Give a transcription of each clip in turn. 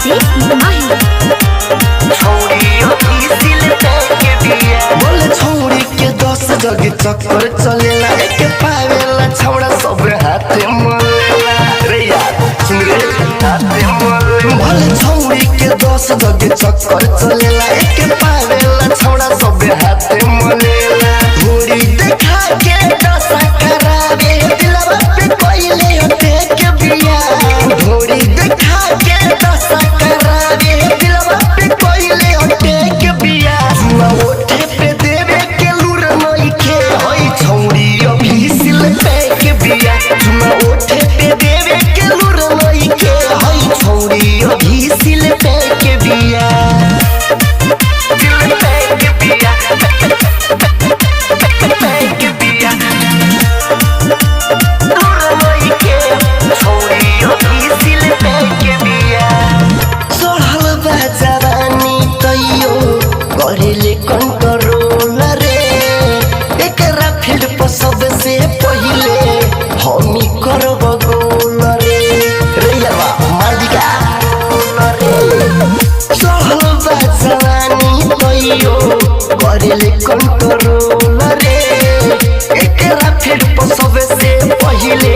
जैसे माही बोले छोड़ी के 10 जगह चक्कर चलेला एक पावेला छौड़ा सब हाथे मलेला रे यार सुन रे हाथे मलेला बोले छोड़ी के 10 जगह चक्कर चलेला एक पावेला छौड़ा सब हाथे मलेला घोड़ी देखा के दशा करावे दिलवा पे कोइले होते के बिया घोड़ी देखा के दशा करावे दिलवा पे कोइले होते के बिया जुआ ओठे पे देवे के लूर नई के होई छौड़ी ऑफिसियल पे के बिया जुआ ओठे पे देवे के लूर नई के होई छौड़ी ऑफिसियल पे के बिया दिल पे के बिया कंट्रोल रे एकरा फील्ड पर सबसे पहिले हम ही करब गोल रे यावा मालिका चढ़ल बा जवानी तैयो करेले कंट्रोल रे एकरा फील्ड पर सबसे पहिले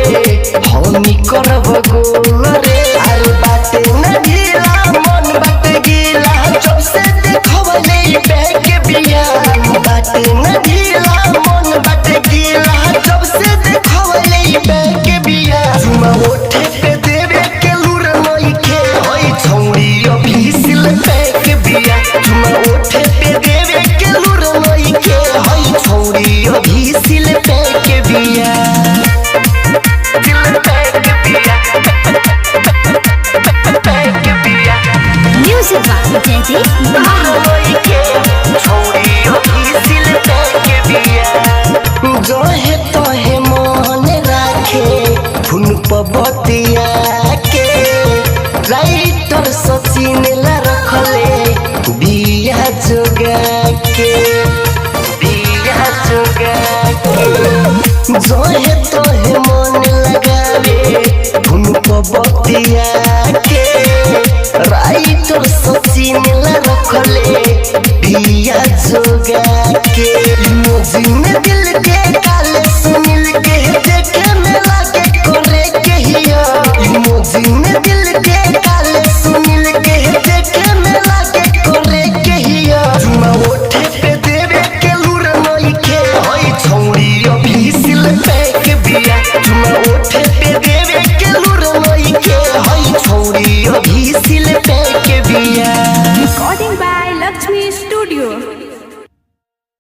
हम ही करब गोल रे अरे बाटे न ढीला मन बाटे गीला जब से देखवले बैक बिया बाटे न ढीला मन बाटे गीला जब से देखवले बैक बिया जुमा ओठे पे देवे के लूर नई के होई छौड़ी ऑफिसियल बैक बिया जुमा ओठे पे देवे के लूर नई के होई छौड़ी ऑफिसियल बैक बिया दिल बैक बिया बैक बिया म्यूजिक बाय जैसे माही जोहे तोहे मन राखे फुन पबतिया के राइटर सचिन ला रखले बिया जोगा के जोहे तोहे मन लगावे फुन पबतिया के राइटर सचिन ला रखले बिया जोगा के मोजिन दिल के काले सुनील के देखे में लागे करे के हिया मोजिन दिल के काले सुनील के देखे में लागे करे के हिया जुमा ओठे पे देवे के लूर नई के होई छौड़ी ऑफिसियल पे के बिया जुमा ओठे पे